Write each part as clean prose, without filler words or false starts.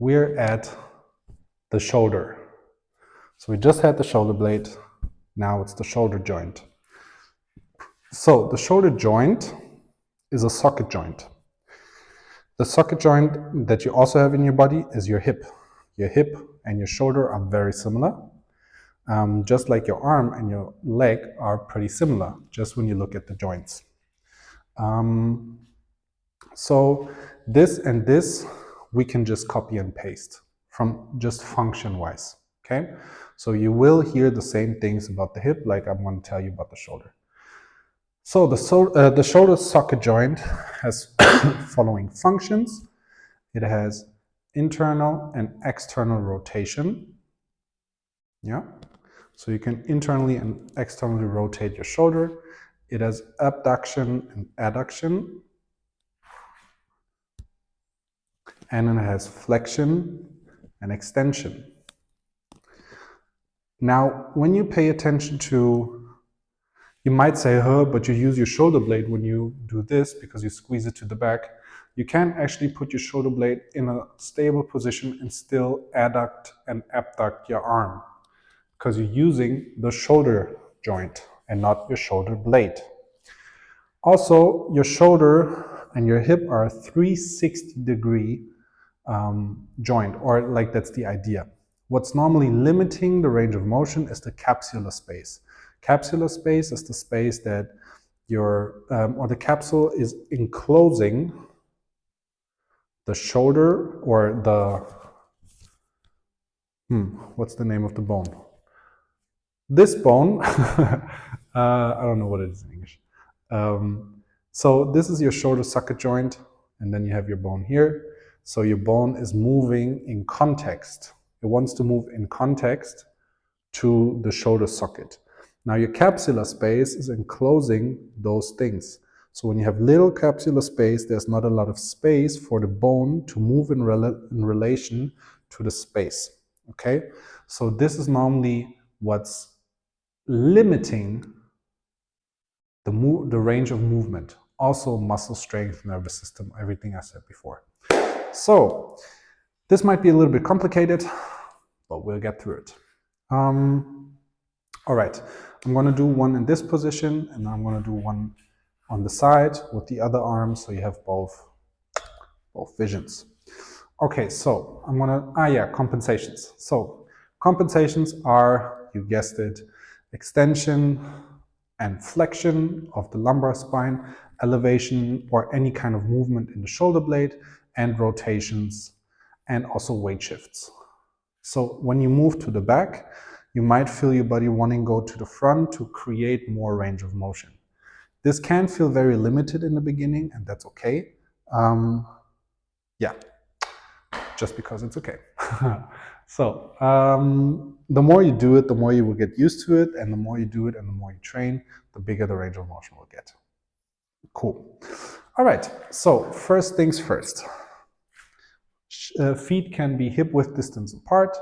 we're at the shoulder. So we just had the shoulder blade, now it's the shoulder joint. So the shoulder joint is a socket joint. The socket joint that you also have in your body is your hip. Your hip and your shoulder are very similar. Just like your arm and your leg are pretty similar, just when you look at the joints. So this and this, we can just copy and paste from just function-wise, okay? So you will hear the same things about the hip like I'm going to tell you about the shoulder. So the shoulder socket joint has following functions. It has internal and external rotation. Yeah. So you can internally and externally rotate your shoulder. It has abduction and adduction. And then it has flexion and extension. Now, when you pay attention to, you might say, but you use your shoulder blade when you do this because you squeeze it to the back. You can actually put your shoulder blade in a stable position and still adduct and abduct your arm because you're using the shoulder joint and not your shoulder blade. Also, your shoulder and your hip are a 360-degree joint, or like that's the idea. What's normally limiting the range of motion is the capsular space. Capsular space is the space that or the capsule is enclosing the shoulder or the, what's the name of the bone? This bone, I don't know what it is in English. So this is your shoulder socket joint, and then you have your bone here. So your bone is moving in context. It wants to move in context to the shoulder socket. Now your capsular space is enclosing those things. So when you have little capsular space, there's not a lot of space for the bone to move in relation to the space. Okay? So this is normally what's limiting the range of movement. Also muscle strength, nervous system, everything I said before. So this might be a little bit complicated, but we'll get through it. All right, I'm going to do one in this position, and I'm going to do one on the side with the other arm, so you have both visions. Okay, so I'm going to, compensations. So compensations are, you guessed it, extension and flexion of the lumbar spine, elevation or any kind of movement in the shoulder blade, and rotations, and also weight shifts. So when you move to the back, you might feel your body wanting to go to the front to create more range of motion. This can feel very limited in the beginning, and that's okay. Just because it's okay. So the more you do it, the more you will get used to it, and the more you do it and the more you train, the bigger the range of motion will get. Cool. All right, so first things first. Feet can be hip width distance apart.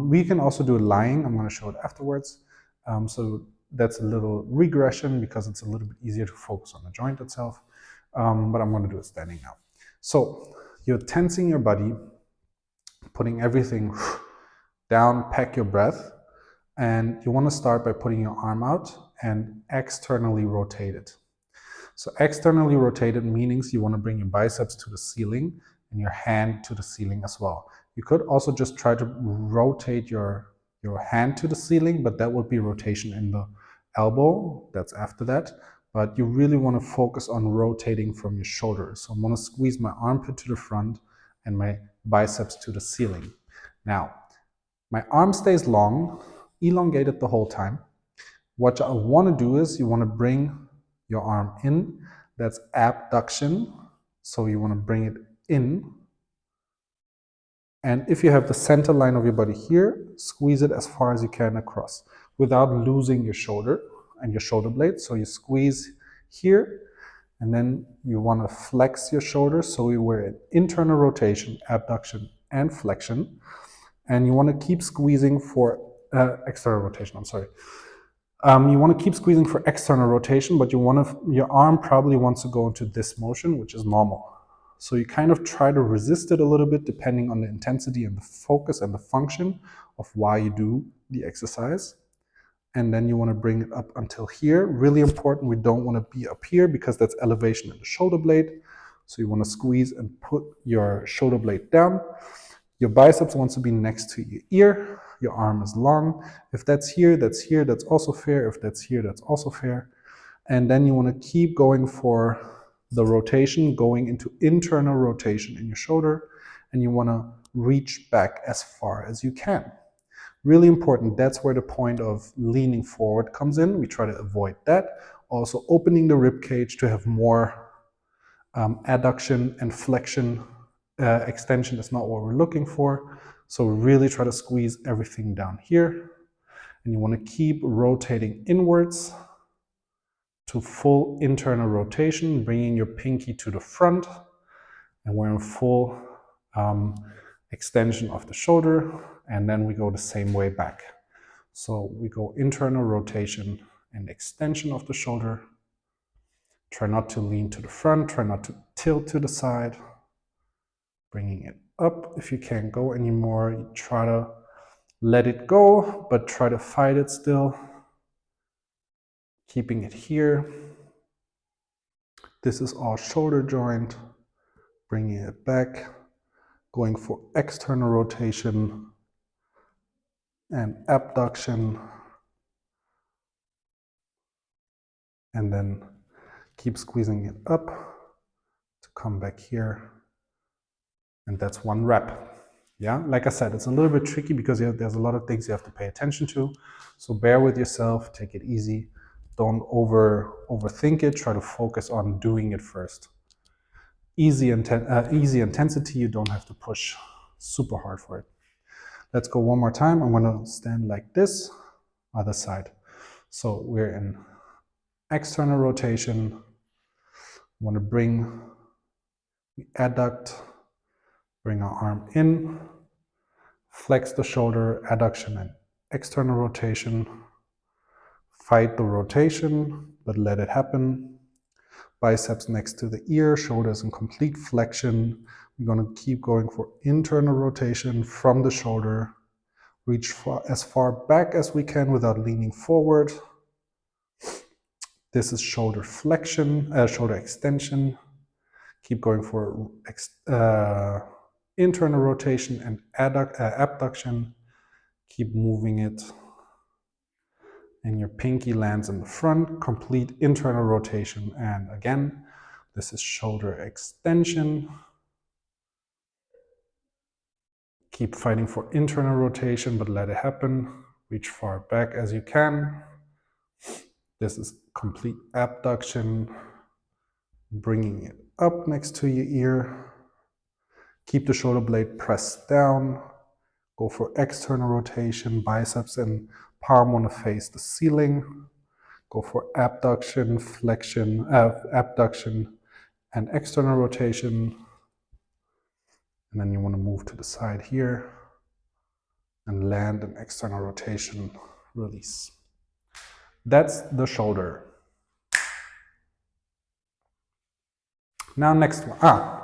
We can also do it lying. I'm going to show it afterwards. So that's a little regression because it's a little bit easier to focus on the joint itself. But I'm going to do it standing now. So you're tensing your body, putting everything down, pack your breath, and you want to start by putting your arm out and externally rotate it. So externally rotated means you want to bring your biceps to the ceiling and your hand to the ceiling as well. You could also just try to rotate your hand to the ceiling, but that would be rotation in the elbow. That's after that. But you really want to focus on rotating from your shoulders. So I'm going to squeeze my armpit to the front and my biceps to the ceiling. Now, my arm stays long, elongated the whole time. What I want to do is you want to bring your arm in. That's abduction. So you want to bring it in. And if you have the center line of your body here, squeeze it as far as you can across without losing your shoulder and your shoulder blade. So you squeeze here, and then you want to flex your shoulders. So we're in internal rotation, abduction, and flexion. And you want to keep squeezing for external rotation, I'm sorry. You want to keep squeezing for external rotation, but your arm probably wants to go into this motion, which is normal. So you kind of try to resist it a little bit depending on the intensity and the focus and the function of why you do the exercise. And then you want to bring it up until here. Really important, we don't want to be up here because that's elevation in the shoulder blade. So you want to squeeze and put your shoulder blade down. Your biceps wants to be next to your ear. Your arm is long. If that's here, that's also fair. If that's here, that's also fair. And then you want to keep going for the rotation, going into internal rotation in your shoulder. And you want to reach back as far as you can. Really important, that's where the point of leaning forward comes in. We try to avoid that. Also opening the rib cage to have more adduction and flexion. Extension is not what we're looking for. So really try to squeeze everything down here. And you want to keep rotating inwards to full internal rotation, bringing your pinky to the front. And we're in full extension of the shoulder, and then we go the same way back. So we go internal rotation and extension of the shoulder. Try not to lean to the front, try not to tilt to the side. Bringing it up. If you can't go anymore, you try to let it go, but try to fight it still. Keeping it here. This is all shoulder joint. Bringing it back. Going for external rotation and abduction. And then keep squeezing it up to come back here. And that's one rep. Yeah, like I said, it's a little bit tricky because there's a lot of things you have to pay attention to. So bear with yourself, take it easy. Don't overthink it. Try to focus on doing it first. Easy intensity, you don't have to push super hard for it. Let's go one more time. I'm going to stand like this, other side. So we're in external rotation. I want to bring the adduct, bring our arm in, flex the shoulder, adduction and external rotation. Fight the rotation, but let it happen. Biceps next to the ear, shoulders in complete flexion. We're going to keep going for internal rotation from the shoulder. Reach as far back as we can without leaning forward. This is shoulder flexion, shoulder extension. Keep going for internal rotation and abduction. Keep moving it. And your pinky lands in the front, complete internal rotation. And again, this is shoulder extension. Keep fighting for internal rotation, but let it happen. Reach far back as you can. This is complete abduction. Bringing it up next to your ear. Keep the shoulder blade pressed down. Go for external rotation, biceps and palm want to face the ceiling. Go for abduction, flexion, abduction and external rotation. And then you want to move to the side here and land an external rotation, release. That's the shoulder. Now next one.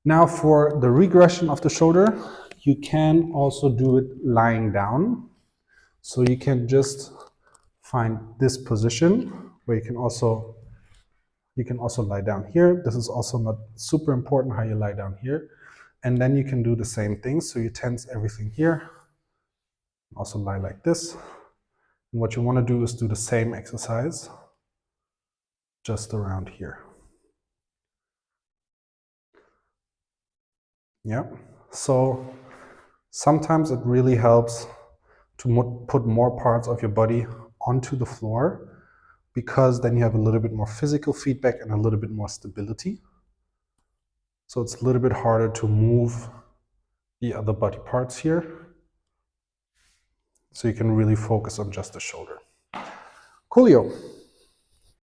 Now for the regression of the shoulder, you can also do it lying down. So you can just find this position where you can also lie down here. This is also not super important how you lie down here. And then you can do the same thing. So you tense everything here. Also lie like this. And what you want to do is do the same exercise just around here. Yeah. So sometimes it really helps to put more parts of your body onto the floor, because then you have a little bit more physical feedback and a little bit more stability. So it's a little bit harder to move the other body parts here. So you can really focus on just the shoulder. Coolio.